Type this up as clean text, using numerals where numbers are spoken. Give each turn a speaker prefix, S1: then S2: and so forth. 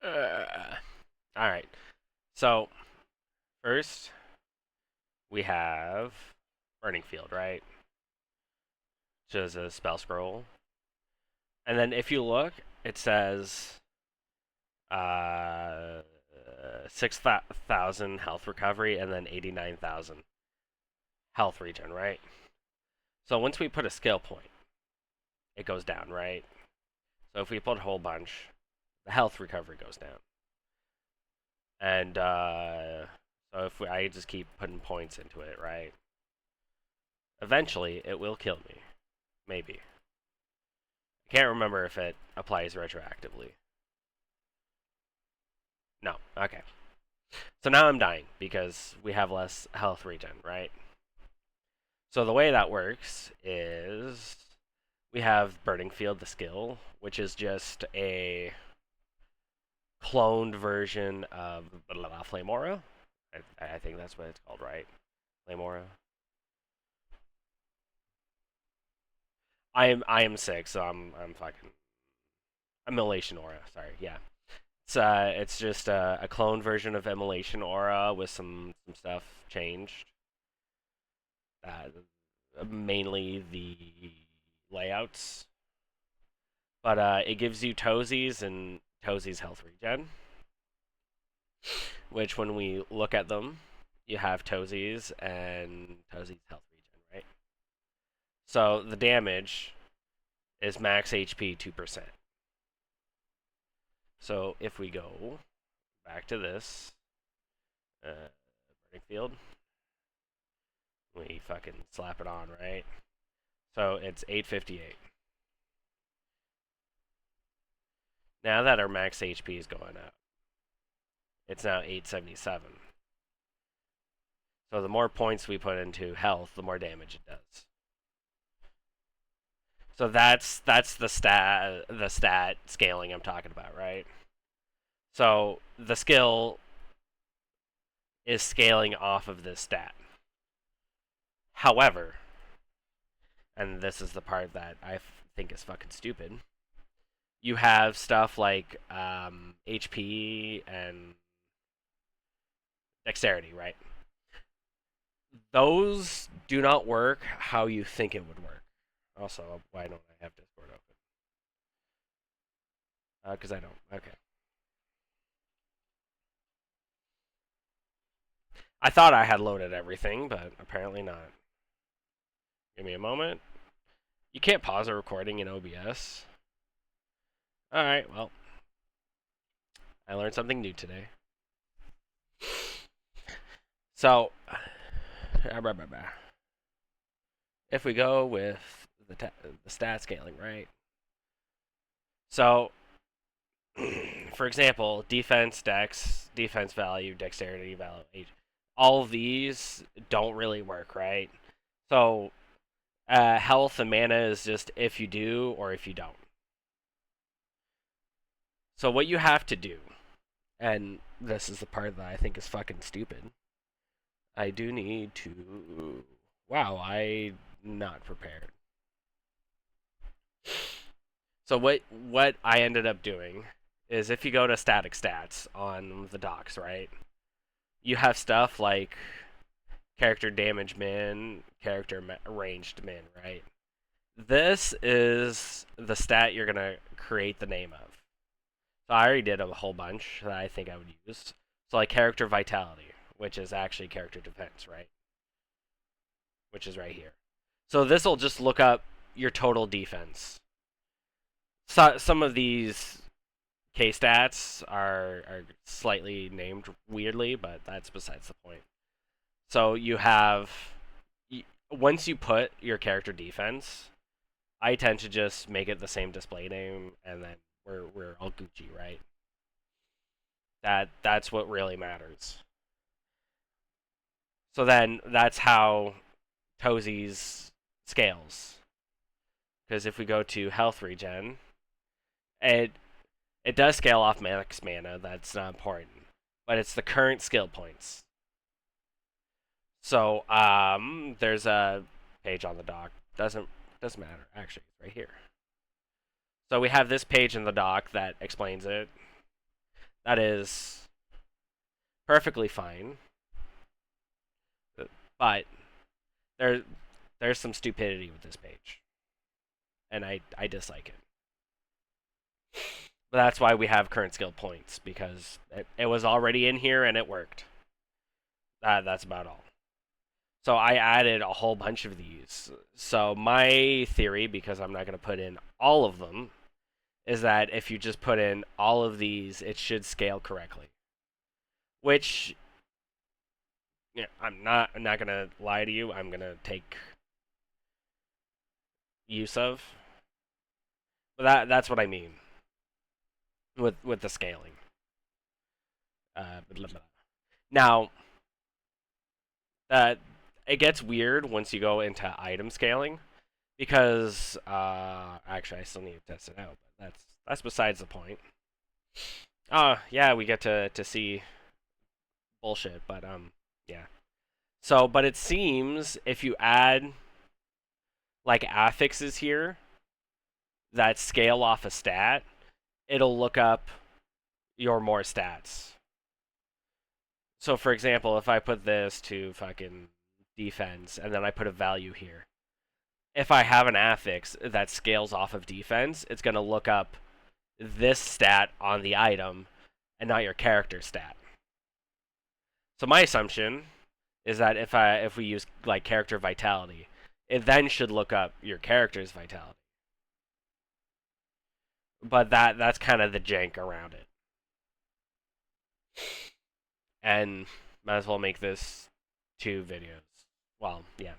S1: Alright. So, first, we have Burning Field, right? Which is a spell scroll. And then if you look, it says uh, 6,000 health recovery and then 89,000 health regen, right? So once we put a skill point, it goes down, right? So if we put a whole bunch, the health recovery goes down. And so I just keep putting points into it, right? Eventually, it will kill me. Maybe. I can't remember if it applies retroactively. No. Okay. So now I'm dying because we have less health regen, right? So the way that works is we have Burning Field, the skill, which is just a cloned version of Flame Aura. I think that's what it's called, right? Flame Aura. I am sick, so I'm fucking Immolation Aura. Sorry, yeah. It's just a clone version of Immolation Aura with some stuff changed. Mainly the layouts, but it gives you Toesies and Toesies health regen, which when we look at them, you have Toesies and Toesies health regen, right? So the damage is max HP 2%. So if we go back to this Burning Field, we fucking slap it on, right? So it's 858. Now that our max HP is going up, it's now 877. So the more points we put into health, the more damage it does. So that's the stat scaling I'm talking about, right? So the skill is scaling off of this stat. However, and this is the part that I think is fucking stupid, you have stuff like HP and dexterity, right? Those do not work how you think it would work. Also, why don't I have Discord open? Because I don't. Okay. I thought I had loaded everything, but apparently not. Give me a moment. You can't pause a recording in OBS. Alright, well, I learned something new today. So, if we go with the stat scaling, right? So, for example, defense, dex, defense value, dexterity value, all of these don't really work, right? So, health and mana is just if you do or if you don't. So, what you have to do, and this is the part that I think is fucking stupid, I do need to. Wow, I not prepared. So what I ended up doing is if you go to static stats on the docs, right? You have stuff like character damage min, character ranged min, right? This is the stat you're gonna create the name of. So I already did a whole bunch that I think I would use. So like character vitality, which is actually character defense, right? Which is right here. So this will just look up your total defense. So, some of these K stats are slightly named weirdly, but that's besides the point. So you have once you put your character defense, I tend to just make it the same display name, and then we're all Gucci, right? That's what really matters. So then that's how Toesies scales. Because if we go to health regen, it it does scale off max mana. That's not important, but it's the current skill points. So there's a page on the doc. Doesn't matter actually. It's right here. So we have this page in the doc that explains it. That is perfectly fine, but there there's some stupidity with this page, and I dislike it. But that's why we have current skill points, because it was already in here and it worked. That's about all. So I added a whole bunch of these. So my theory, because I'm not going to put in all of them, is that if you just put in all of these, it should scale correctly. Which, yeah, I'm not gonna lie to you. I'm gonna take use of, but that's what I mean with the scaling. Blah, blah, blah. Now, it gets weird once you go into item scaling, because actually I still need to test it out, but that's besides the point. Yeah, we get to see bullshit, but yeah. So, but it seems if you add like affixes here that scale off a stat, it'll look up your more stats. So for example, if I put this to fucking defense and then I put a value here, if I have an affix that scales off of defense, it's going to look up this stat on the item and not your character stat. So my assumption is that if we use like character vitality, it then should look up your character's vitality. But that's kind of the jank around it. And might as well make this 2 videos. Well, yeah.